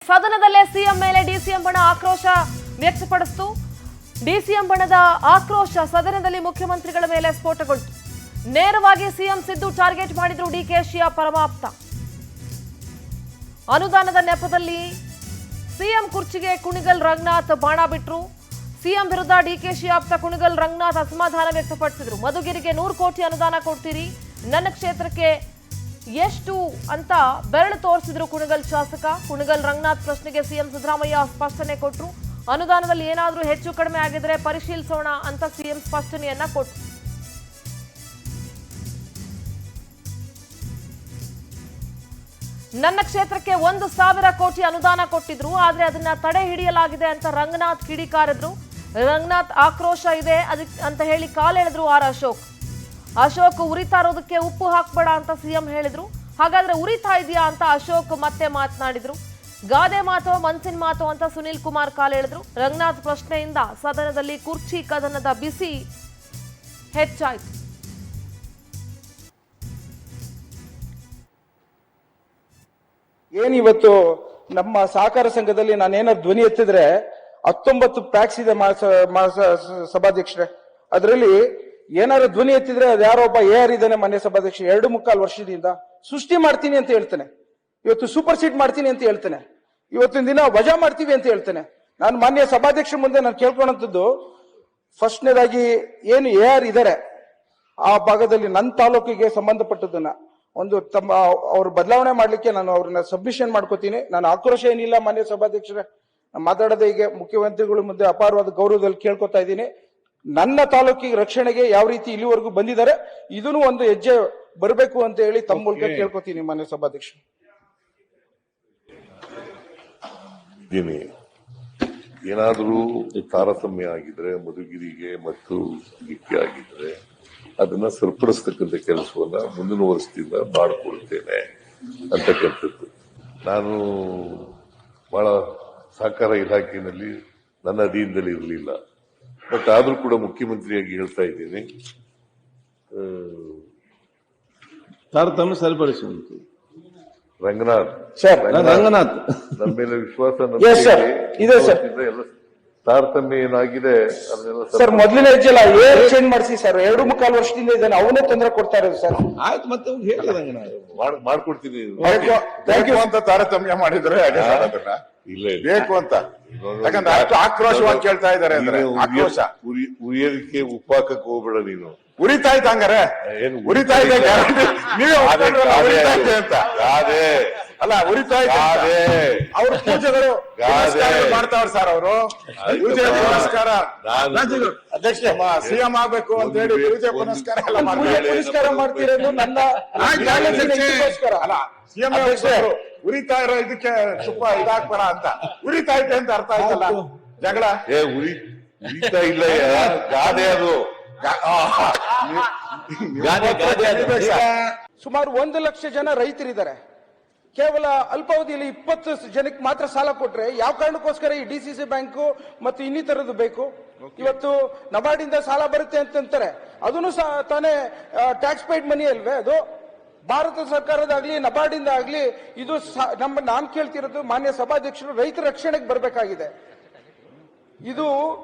ಸದನದಲ್ಲೇ CM ಮೇಲೆ DCM ಬಣ ಆಕ್ರೋಶ ವ್ಯಕ್ತಪಡಿಸಿತು. ಡಿಸಿಎಂ ಬಣದ ಆಕ್ರೋಶ ಸದನದಲ್ಲಿ ಮುಖ್ಯಮಂತ್ರಿಗಳ ಮೇಲೆ ಸ್ಫೋಟಗೊಂಡಿತು. ನೇರವಾಗಿ ಸಿಎಂ ಸಿದ್ದು ಟಾರ್ಗೆಟ್ ಮಾಡಿದ್ರು ಡಿಕೆಶಿಯ ಪರಮಾಪ್ತ. ಅನುದಾನದ ನೆಪದಲ್ಲಿ ಸಿಎಂ ಕುರ್ಚಿಗೆ ಕುಣಿಗಲ್ ರಂಗನಾಥ್ ಬಾಣ ಬಿಟ್ರು. ಸಿಎಂ ವಿರುದ್ಧ ಡಿಕೆಶಿ ಆಪ್ತ ಕುಣಿಗಲ್ ರಂಗನಾಥ್ ಅಸಮಾಧಾನ ವ್ಯಕ್ತಪಡಿಸಿದ್ರು. ಮಧುಗಿರಿಗೆ 100 ಕೋಟಿ ಅನುದಾನ ಕೊಡ್ತೀರಿ, ನನ್ನ ಕ್ಷೇತ್ರಕ್ಕೆ ಎಷ್ಟು ಅಂತ ಬೆರಳು ತೋರಿಸಿದ್ರು ಕುಣಿಗಲ್ ಶಾಸಕ. ಕುಣಿಗಲ್ ರಂಗನಾಥ್ ಪ್ರಶ್ನೆಗೆ ಸಿಎಂ ಸಿದ್ದರಾಮಯ್ಯ ಸ್ಪಷ್ಟನೆ ಕೊಟ್ಟರು. ಅನುದಾನದಲ್ಲಿ ಏನಾದರೂ ಹೆಚ್ಚು ಕಡಿಮೆ ಆಗಿದ್ರೆ ಪರಿಶೀಲಿಸೋಣ ಅಂತ ಸಿಎಂ ಸ್ಪಷ್ಟನೆಯನ್ನ ಕೊಟ್ಟರು. ನನ್ನ ಕ್ಷೇತ್ರಕ್ಕೆ 1,000 ಕೋಟಿ ಅನುದಾನ ಕೊಟ್ಟಿದ್ರು, ಆದ್ರೆ ಅದನ್ನ ತಡೆ ಹಿಡಿಯಲಾಗಿದೆ ಅಂತ ರಂಗನಾಥ್ ಕಿಡಿಕಾರಿದ್ರು. ರಂಗನಾಥ್ ಆಕ್ರೋಶ ಇದೆ ಅಂತ ಹೇಳಿ ಕಾಲೆಳೆದ್ರು ಅಶೋಕ್ ಉರಿತಾ ಇರೋದಕ್ಕೆ ಉಪ್ಪು ಹಾಕ್ಬೇಡ ಅಂತ ಸಿಎಂ ಹೇಳಿದ್ರು. ಹಾಗಾದ್ರೆ ಉರಿತಾ ಇದೆಯಾ ಅಂತ ಅಶೋಕ್ ಮತ್ತೆ ಮಾತನಾಡಿದ್ರು. ಗಾದೆ ಮಾತೋ ಮನ್ಸಿನ ಮಾತೋ ಅಂತ ಸುನೀಲ್ ಕುಮಾರ್ ಕಾಲೆಳೆದ್ರು. ರಂಗನಾಥ್ ಪ್ರಶ್ನೆಯಿಂದ ಸದನದಲ್ಲಿ ಕುರ್ಚಿ ಕದನದ ಬಿಸಿ ಹೆಚ್ಚಾಯಿತು. ಏನಿವತ್ತು ನಮ್ಮ ಸಹಕಾರ ಸಂಘದಲ್ಲಿ ನಾನೇನಾದ್ರು ಧ್ವನಿ ಎತ್ತಿದ್ರೆ 19 ಪ್ಯಾಕ್ಸ್ ಇದೆ ಸಭಾಧ್ಯಕ್ಷರೇ. ಅದರಲ್ಲಿ ಏನಾದ್ರು ಧ್ವನಿ ಎತ್ತಿದ್ರೆ ಅದು ಯಾರೋ ಒಬ್ಬ AR ಇದ್ದಾನೆ ಮಾನ್ಯ ಸಭಾಧ್ಯಕ್ಷ, 2.25 ವರ್ಷದಿಂದ ಸೃಷ್ಟಿ ಮಾಡ್ತೀನಿ ಅಂತ ಹೇಳ್ತಾನೆ. ಇವತ್ತು ಸೂಪರ್ ಸೀಟ್ ಮಾಡ್ತೀನಿ ಅಂತ ಹೇಳ್ತಾನೆ. ಇವತ್ತಿನ ದಿನ ವಜಾ ಮಾಡ್ತೀವಿ ಅಂತ ಹೇಳ್ತಾನೆ. ನಾನು ಮಾನ್ಯ ಸಭಾಧ್ಯಕ್ಷರ ಮುಂದೆ ನಾನು ಕೇಳ್ಕೊಳ್ಳೋಂಥದ್ದು, ಫಸ್ಟ್ನೇದಾಗಿ ಏನು AR ಇದ್ದಾರೆ ಆ ಭಾಗದಲ್ಲಿ ನನ್ನ ತಾಲೂಕಿಗೆ ಸಂಬಂಧಪಟ್ಟದನ್ನ ಒಂದು ತಮ್ಮ ಅವ್ರು ಬದಲಾವಣೆ ಮಾಡ್ಲಿಕ್ಕೆ ನಾನು ಅವ್ರನ್ನ ಸಬ್ಮಿಷನ್ ಮಾಡ್ಕೋತೀನಿ. ನಾನು ಆಕ್ರೋಶ ಏನಿಲ್ಲ ಮಾನ್ಯ ಸಭಾಧ್ಯಕ್ಷರೇ, ಮಾತಾಡೋದೇ ಈಗ ಮುಖ್ಯಮಂತ್ರಿಗಳ ಮುಂದೆ ಅಪಾರವಾದ ಗೌರವದಲ್ಲಿ ಕೇಳ್ಕೊತಾ ಇದ್ದೀನಿ. ನನ್ನ ತಾಲೂಕಿಗೆ ರಕ್ಷಣೆಗೆ ಯಾವ ರೀತಿ ಇಲ್ಲಿವರೆಗೂ ಬಂದಿದ್ದಾರೆ, ಇದನ್ನು ಒಂದು ಹೆಜ್ಜೆ ಬರಬೇಕು ಅಂತ ಹೇಳಿ ತಮ್ಮ ಮೂಲಕ ಕೇಳ್ಕೊತೀನಿ ಮಾನ್ಯ ಸಭಾಧ್ಯಕ್ಷ. ಏನಾದರೂ ತಾರತಮ್ಯ ಆಗಿದ್ರೆ ಮಧುಗಿರಿಗೆ ಮತ್ತು ಇದಕ್ಕೆ ಆಗಿದ್ರೆ ಅದನ್ನ ಸರಿಪಡಿಸ್ತಕ್ಕಂಥ ಕೆಲಸವನ್ನ ಮುಂದಿನ ವರ್ಷದಿಂದ ಮಾಡಿಕೊಳ್ತೇನೆ ಅಂತಕ್ಕಂಥದ್ದು. ನಾನು ಬಹಳ ಸಹಕಾರ ಇಲಾಖೆಯಲ್ಲಿ ನನ್ನ ಅಧೀನದಲ್ಲಿ ಇರಲಿಲ್ಲ, ಬಟ್ ಆದ್ರೂ ಕೂಡ ಮುಖ್ಯಮಂತ್ರಿಯಾಗಿ ಹೇಳ್ತಾ ಇದ್ದೇನೆ, ತಾರತಮ್ಯ ಸರಿಪಡಿಸುವಂತೆ ರಂಗನಾಥ್ ರಂಗನಾಥ್ ನಮ್ಮ ಮೇಲೆ ವಿಶ್ವಾಸ ಇದೆ ಸರ್. ಎಲ್ಲ ತಾರತಮ್ಯ ಏನಾಗಿದೆ ಅದನ್ನೆಲ್ಲ ಸರ್ ಮೊದಲಿನ ಹೆಜ್ಜೆಲ್ಲ ಏರ್ ಚೇಂಜ್ ಮಾಡಿಸಿ ಸರ್, 2.25 ವರ್ಷದಿಂದ ಇದ್ದಾನೆ, ಅವನೇ ತೊಂದರೆ ಕೊಡ್ತಾ ಇರೋದು ಸರ್. ಆಯ್ತು, ಮತ್ತೆ ಹೇಳಿ ರಂಗನಾಥ್ ಮಾಡ್ಕೊಡ್ತೀನಿ. ಬೇಕು ಅಂತ ತಾರತಮ್ಯ ಮಾಡಿದ್ರೆ ಇಲ್ಲ ಬೇಕು ಅಂತ, ಯಾಕಂದ್ರೆ ಅಷ್ಟು ಆಕ್ರೋಶವಾಗಿ ಕೇಳ್ತಾ ಇದ್ದಾರೆ ಅಂದ್ರೆ ಆಕ್ರೋಶ. ಉರಿಯೋದಕ್ಕೆ ಉಪ್ಪಾಕಕ್ಕೆ ಹೋಗ್ಬೇಡ ನೀನು. ಉರಿತಾ ಇತ್ತು ಹಂಗಾರೆ, ಉರಿತಾ ಇದೆ ನೀವೇ ಉರಿತಾ ಇದೆ ಅಂತ. ಅಲ್ಲ ಉರಿತಾ ಇದೆ, ಅವ್ರ ಪೂಜೆಗಳು ಮಾಡ್ತಾವ್ರ ಸರ್. ಅವರು ಪೂಜೆ ಪುನಸ್ಕಾರ ಅಧ್ಯಕ್ಷ ಸಿಎಂ ಆಗ್ಬೇಕು ಅಂತ ಹೇಳಿ ಪೂಜೆ ಪುನಸ್ಕಾರ ಎಲ್ಲ ಪುರಸ್ಕಾರ ಮಾಡ್ತಿರೋದು ನನ್ನ ಅಲ್ಲ. ಸಿಎಂ ಉರಿತಾ ಇರೋ ಇದಕ್ಕೆ ತುಪ್ಪ ಇದಾಕ್ಬೇಡ ಅಂತ. ಉರಿತಾ ಇದೆ ಅಂತ ಅರ್ಥ ಆಯ್ತಲ್ಲ, ಜಗಳ ಉರಿತಾ ಇಲ್ಲ, ಗಾದೆ ಅದು. ಸುಮಾರು 1 ಲಕ್ಷ ಜನ ರೈತರಿದ್ದಾರೆ. ಕೇವಲ ಅಲ್ಪಾವಧಿಯಲ್ಲಿ 20 ಜನಕ್ಕೆ ಮಾತ್ರ ಸಾಲ ಕೊಟ್ರೆ ಯಾವ ಕಾರಣಕ್ಕೋಸ್ಕರ ಈ DCC ಬ್ಯಾಂಕು ಮತ್ತು ಇನ್ನಿತರದ್ದು ಬೇಕು? ಇವತ್ತು ನಬಾರ್ಡಿಂದ ಸಾಲ ಬರುತ್ತೆ ಅಂತಂತಾರೆ, ಅದನ್ನು ತಾನೇ ಟ್ಯಾಕ್ಸ್ ಪೇಯ್ಡ್ ಮನಿ ಅಲ್ವೇ ಅದು? ಭಾರತ ಸರ್ಕಾರದಾಗ್ಲಿ ನಬಾರ್ಡಿಂದ ಆಗ್ಲಿ ಇದು ನಾನು ಕೇಳ್ತಿರೋದು ಮಾನ್ಯ ಸಭಾಧ್ಯಕ್ಷರು, ರೈತರ ರಕ್ಷಣೆಗೆ ಬರಬೇಕಾಗಿದೆ. ಇದು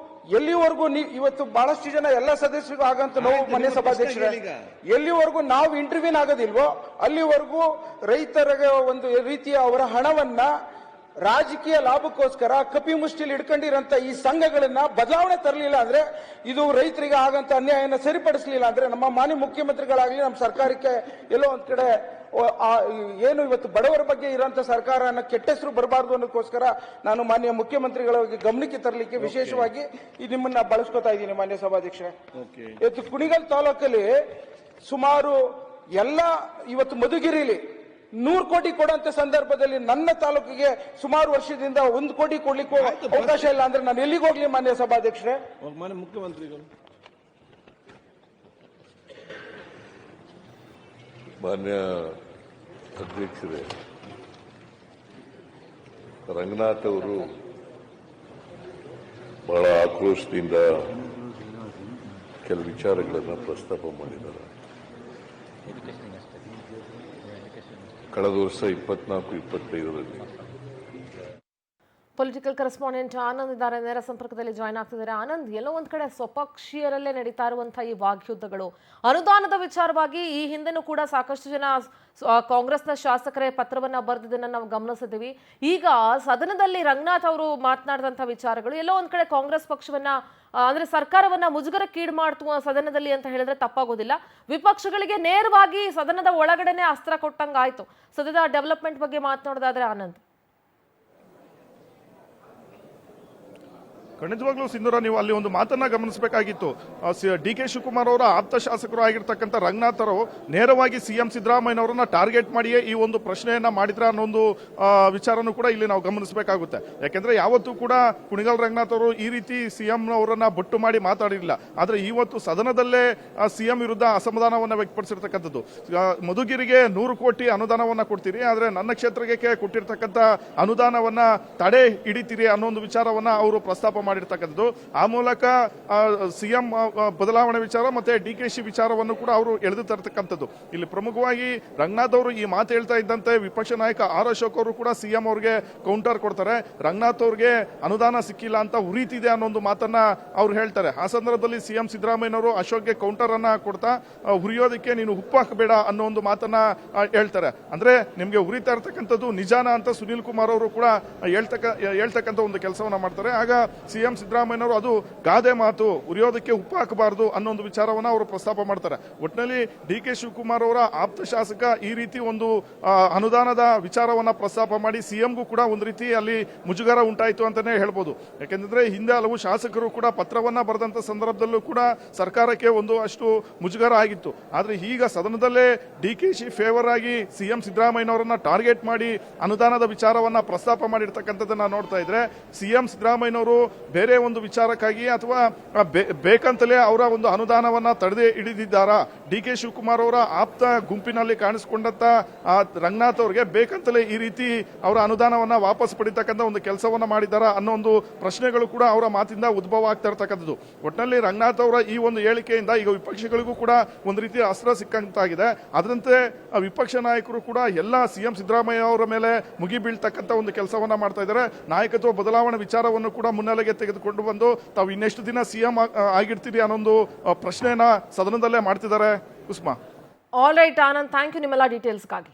ಎಲ್ಲಿವರೆಗೂ ಇವತ್ತು ಬಹಳಷ್ಟು ಜನ ಎಲ್ಲ ಸದಸ್ಯರಿಗೂ ಆಗಂತ ನೋವು ಮಾನ್ಯ ಸಭಾಧ್ಯಕ್ಷರೇ, ಎಲ್ಲಿವರೆಗೂ ನಾವು ಇಂಟರ್ವ್ಯೂನ್ ಆಗೋದಿಲ್ವೋ ಅಲ್ಲಿವರೆಗೂ ರೈತರಿಗೆ ಒಂದು ರೀತಿಯ ಅವರ ಹಣವನ್ನ ರಾಜಕೀಯ ಲಾಭಕ್ಕೋಸ್ಕರ ಕಪಿ ಮುಷ್ಟಿಲಿ ಇಟ್ಕೊಂಡಿರಂತ ಈ ಸಂಘಗಳನ್ನ ಬದಲಾವಣೆ ತರಲಿಲ್ಲ ಅಂದ್ರೆ, ಇದು ರೈತರಿಗೆ ಆಗಂತ ಅನ್ಯಾಯನ ಸರಿಪಡಿಸಲಿಲ್ಲ ಅಂದ್ರೆ ನಮ್ಮ ಮಾನ್ಯ ಮುಖ್ಯಮಂತ್ರಿಗಳಾಗ್ಲಿ ನಮ್ಮ ಸರ್ಕಾರಕ್ಕೆ ಎಲ್ಲೋ ಒಂದ್ ಕಡೆ ಏನು ಇವತ್ತು ಬಡವರ ಬಗ್ಗೆ ಇರೋಂಥ ಸರ್ಕಾರನ ಕೆಟ್ಟ ಹೆಸರು ಬರಬಾರ್ದು ಅನ್ನೋದಕ್ಕೋಸ್ಕರ ನಾನು ಮಾನ್ಯ ಮುಖ್ಯಮಂತ್ರಿಗಳ ಗಮನಕ್ಕೆ ತರಲಿಕ್ಕೆ ವಿಶೇಷವಾಗಿ ನಿಮ್ಮನ್ನ ಬಳಸ್ಕೊತಾ ಇದ್ದೀನಿ ಮಾನ್ಯ ಸಭಾಧ್ಯಕ್ಷರೇ. ಇವತ್ತು ಕುಣಿಗಲ್ ತಾಲೂಕಲ್ಲಿ ಸುಮಾರು ಎಲ್ಲ ಇವತ್ತು ಮಧುಗಿರಿಲಿ 100 ಕೋಟಿ ಕೊಡುವಂತ ಸಂದರ್ಭದಲ್ಲಿ ನನ್ನ ತಾಲೂಕಿಗೆ ಸುಮಾರು ವರ್ಷದಿಂದ 1 ಕೋಟಿ ಕೊಡ್ಲಿಕ್ಕೂ ಅವಕಾಶ ಇಲ್ಲ ಅಂದ್ರೆ ನಾನು ಎಲ್ಲಿಗೆ ಹೋಗ್ಲಿ ಮಾನ್ಯ ಸಭಾಧ್ಯಕ್ಷರೇ? ಮಾನ್ಯ ಮುಖ್ಯಮಂತ್ರಿಗಳು, ಮಾನ್ಯ ಅಧ್ಯಕ್ಷರೇ, ರಂಗನಾಥ್ ಅವರು ಬಹಳ ಆಕ್ರೋಶದಿಂದ ಕೆಲವು ವಿಚಾರಗಳನ್ನು ಪ್ರಸ್ತಾಪ ಮಾಡಿದ್ದಾರೆ. ಕಳೆದ ವರ್ಷ 24-25ರಲ್ಲಿ ಪೊಲಿಟಿಕಲ್ ಕರೆಸ್ಪಾಂಡೆಂಟ್ ಆನಂದ್ ಇದ್ದಾರೆ, ನೇರ ಸಂಪರ್ಕದಲ್ಲಿ ಜಾಯ್ನ್ ಆಗ್ತಿದ್ದಾರೆ. ಆನಂದ್, ಎಲ್ಲೋ ಒಂದ್ ಕಡೆ ಸ್ವಪಕ್ಷೀಯರಲ್ಲೇ ನಡೀತಾ ಇರುವಂತಹ ಈ ವಾಗ್ಯುದ್ಧಗಳು, ಅನುದಾನದ ವಿಚಾರವಾಗಿ ಈ ಹಿಂದೆನೂ ಕೂಡ ಸಾಕಷ್ಟು ಜನ ಕಾಂಗ್ರೆಸ್ನ ಶಾಸಕರೇ ಪತ್ರವನ್ನ ಬರೆದಿದ್ದನ್ನ ನಾವು ಗಮನಿಸಿದ್ದೀವಿ. ಈಗ ಸದನದಲ್ಲಿ ರಂಗನಾಥ್ ಅವರು ಮಾತನಾಡಿದಂಥ ವಿಚಾರಗಳು ಎಲ್ಲೋ ಒಂದ್ ಕಡೆ ಕಾಂಗ್ರೆಸ್ ಪಕ್ಷವನ್ನ ಅಂದ್ರೆ ಸರ್ಕಾರವನ್ನ ಮುಜುಗರಕ್ಕೀಡು ಮಾಡ್ತು ಸದನದಲ್ಲಿ ಅಂತ ಹೇಳಿದ್ರೆ ತಪ್ಪಾಗೋದಿಲ್ಲ. ವಿಪಕ್ಷಗಳಿಗೆ ನೇರವಾಗಿ ಸದನದ ಒಳಗಡೆನೆ ಅಸ್ತ್ರ ಕೊಟ್ಟಂಗಾಯ್ತು. ಸದ್ಯದ ಡೆವಲಪ್ಮೆಂಟ್ ಬಗ್ಗೆ ಮಾತನಾಡೋದಾದ್ರೆ ಆನಂದ್. ಖಂಡಿತವಾಗ್ಲೂ ಸಿಂಧೂರ, ನೀವು ಅಲ್ಲಿ ಒಂದು ಮಾತನ್ನ ಗಮನಿಸಬೇಕಾಗಿತ್ತು. ಡಿ.ಕೆ. ಶಿವಕುಮಾರ್ ಅವರ ಆಪ್ತ ಶಾಸಕರು ಆಗಿರ್ತಕ್ಕಂಥ ರಂಗನಾಥ್ ಅವರು ನೇರವಾಗಿ ಸಿಎಂ ಸಿದ್ದರಾಮಯ್ಯನವರನ್ನ ಟಾರ್ಗೆಟ್ ಮಾಡಿಯೇ ಈ ಒಂದು ಪ್ರಶ್ನೆಯನ್ನ ಮಾಡಿದ್ರ ಅನ್ನೋ ಒಂದು ವಿಚಾರನೂ ಕೂಡ ಇಲ್ಲಿ ನಾವು ಗಮನಿಸಬೇಕಾಗುತ್ತೆ. ಯಾಕೆಂದ್ರೆ ಯಾವತ್ತೂ ಕೂಡ ಕುಣಿಗಲ್ ರಂಗನಾಥ್ ಅವರು ಈ ರೀತಿ ಸಿಎಂ ಅವರನ್ನ ಬೊಟ್ಟು ಮಾಡಿ ಮಾತಾಡಿರಲಿಲ್ಲ. ಆದ್ರೆ ಇವತ್ತು ಸದನದಲ್ಲೇ ಸಿಎಂ ವಿರುದ್ಧ ಅಸಮಾಧಾನವನ್ನ ವ್ಯಕ್ತಪಡಿಸಿರ್ತಕ್ಕಂಥದ್ದು. ಮಧುಗಿರಿಗೆ 100 ಕೋಟಿ ಅನುದಾನವನ್ನ ಕೊಡ್ತೀರಿ, ಆದ್ರೆ ನನ್ನ ಕ್ಷೇತ್ರಕ್ಕೆ ಕೊಟ್ಟಿರ್ತಕ್ಕಂಥ ಅನುದಾನವನ್ನ ತಡೆ ಹಿಡಿತೀರಿ ಅನ್ನೋ ಒಂದು ವಿಚಾರವನ್ನ ಅವರು ಪ್ರಸ್ತಾಪ ಮಾಡಿರ್ತಕ್ಕಂಥದ್ದು. ಆ ಮೂಲಕ ಸಿಎಂ ಬದಲಾವಣೆ ವಿಚಾರ ಮತ್ತೆ ಡಿ.ಕೆ.ಶಿ ವಿಚಾರವನ್ನು ಕೂಡ ಅವರು ಎಳೆದು ತರತಕ್ಕಂಥದ್ದು. ಇಲ್ಲಿ ಪ್ರಮುಖವಾಗಿ ರಂಗನಾಥ್ ಅವರು ಈ ಮಾತು ಹೇಳ್ತಾ ಇದ್ದಂತೆ ವಿಪಕ್ಷ ನಾಯಕ ಆರ್ ಅಶೋಕ್ ಅವರು ಕೂಡ ಸಿಎಂ ಅವರಿಗೆ ಕೌಂಟರ್ ಕೊಡ್ತಾರೆ. ರಂಗನಾಥ್ ಅವರಿಗೆ ಅನುದಾನ ಸಿಕ್ಕಿಲ್ಲ ಅಂತ ಉರಿತಿದೆ ಅನ್ನೋ ಒಂದು ಮಾತನ್ನ ಅವ್ರು ಹೇಳ್ತಾರೆ. ಆ ಸಂದರ್ಭದಲ್ಲಿ ಸಿಎಂ ಸಿದ್ದರಾಮಯ್ಯನವರು ಅಶೋಕ್ಗೆ ಕೌಂಟರ್ ಅನ್ನ ಕೊಡ್ತಾ ಉರಿಯೋದಕ್ಕೆ ನೀನು ಉಪ್ಪು ಹಾಕಬೇಡ ಅನ್ನೋ ಒಂದು ಮಾತನ್ನ ಹೇಳ್ತಾರೆ. ಅಂದ್ರೆ ನಿಮ್ಗೆ ಉರಿತಾ ಇರ್ತಕ್ಕಂಥದ್ದು ನಿಜಾನ ಅಂತ ಸುನೀಲ್ ಕುಮಾರ್ ಅವರು ಕೂಡ ಹೇಳ್ತಕ್ಕಂಥ ಒಂದು ಕೆಲಸವನ್ನ ಮಾಡ್ತಾರೆ. ಆಗ ಸಿಎಂ ಸಿದ್ದರಾಮಯ್ಯನವರು ಅದು ಗಾದೆ ಮಾತು, ಉರಿಯೋದಕ್ಕೆ ಉಪ್ಪು ಹಾಕಬಾರದು ಅನ್ನೋ ಒಂದು ವಿಚಾರವನ್ನ ಅವರು ಪ್ರಸ್ತಾಪ ಮಾಡ್ತಾರೆ. ಒಟ್ಟಿನಲ್ಲಿ ಡಿ.ಕೆ. ಶಿವಕುಮಾರ್ ಅವರ ಆಪ್ತ ಶಾಸಕ ಈ ರೀತಿ ಒಂದು ಅನುದಾನದ ವಿಚಾರವನ್ನ ಪ್ರಸ್ತಾಪ ಮಾಡಿ ಸಿಎಂಗೂ ಕೂಡ ಒಂದು ರೀತಿ ಅಲ್ಲಿ ಮುಜುಗರ ಉಂಟಾಯಿತು ಅಂತಾನೆ ಹೇಳ್ಬೋದು. ಯಾಕೆಂದ್ರೆ ಹಿಂದೆ ಹಲವು ಶಾಸಕರು ಕೂಡ ಪತ್ರವನ್ನ ಬರೆದಂತ ಸಂದರ್ಭದಲ್ಲೂ ಕೂಡ ಸರ್ಕಾರಕ್ಕೆ ಒಂದು ಅಷ್ಟು ಮುಜುಗರ ಆಗಿತ್ತು. ಆದ್ರೆ ಈಗ ಸದನದಲ್ಲೇ ಡಿ.ಕೆ.ಶಿ ಫೇವರ್ ಆಗಿ ಸಿಎಂ ಸಿದ್ದರಾಮಯ್ಯನವರನ್ನ ಟಾರ್ಗೆಟ್ ಮಾಡಿ ಅನುದಾನದ ವಿಚಾರವನ್ನ ಪ್ರಸ್ತಾಪ ಮಾಡಿರ್ತಕ್ಕಂಥದ್ದನ್ನ ನೋಡ್ತಾ ಇದ್ರೆ ಸಿಎಂ ಸಿದ್ದರಾಮಯ್ಯನವರು ಬೇರೆ ಒಂದು ವಿಚಾರಕ್ಕಾಗಿ ಅಥವಾ ಬೇಕಂತಲೇ ಅವರ ಒಂದು ಅನುದಾನವನ್ನ ತಡೆದೇ ಹಿಡಿದಿದ್ದಾರಾ, ಡಿ.ಕೆ. ಶಿವಕುಮಾರ್ ಅವರ ಆಪ್ತ ಗುಂಪಿನಲ್ಲಿ ಕಾಣಿಸಿಕೊಂಡಂತ ರಂಗನಾಥ್ ಅವರಿಗೆ ಬೇಕಂತಲೇ ಈ ರೀತಿ ಅವರ ಅನುದಾನವನ್ನ ವಾಪಸ್ ಪಡಿತಕ್ಕಂಥ ಒಂದು ಕೆಲಸವನ್ನ ಮಾಡಿದ್ದಾರಾ ಅನ್ನೋ ಒಂದು ಪ್ರಶ್ನೆಗಳು ಕೂಡ ಅವರ ಮಾತಿಂದ ಉದ್ಭವ ಆಗ್ತಾ ಇರತಕ್ಕಂಥದ್ದು. ಒಟ್ಟಿನಲ್ಲಿ ರಂಗನಾಥ್ ಅವರ ಈ ಒಂದು ಹೇಳಿಕೆಯಿಂದ ಈಗ ವಿಪಕ್ಷಗಳಿಗೂ ಕೂಡ ಒಂದು ರೀತಿಯ ಅಸ್ತ್ರ ಸಿಕ್ಕಂತಾಗಿದೆ. ಅದರಂತೆ ವಿಪಕ್ಷ ನಾಯಕರು ಕೂಡ ಎಲ್ಲ ಸಿಎಂ ಸಿದ್ದರಾಮಯ್ಯ ಅವರ ಮೇಲೆ ಮುಗಿ ಬೀಳ್ತಕ್ಕಂಥ ಒಂದು ಕೆಲಸವನ್ನ ಮಾಡ್ತಾ ಇದ್ದಾರೆ. ನಾಯಕತ್ವ ಬದಲಾವಣೆ ವಿಚಾರವನ್ನು ಕೂಡ ಮುನ್ನೆಲೆಗೆ ತೆಗೆದುಕೊಂಡು ಬಂದು ತಾವು ಇನ್ನೆಷ್ಟು ದಿನ ಸಿಎಂ ಆಗಿರ್ತೀರಿ ಅನ್ನೊಂದು ಪ್ರಶ್ನೆಯನ್ನ ಸದನದಲ್ಲೇ ಮಾಡ್ತಿದ್ದಾರೆ. Kusuma. All right Anand, thank you ನಿಮ್ಮೆಲ್ಲ ಡೀಟೇಲ್ಸ್ಗಾಗಿ.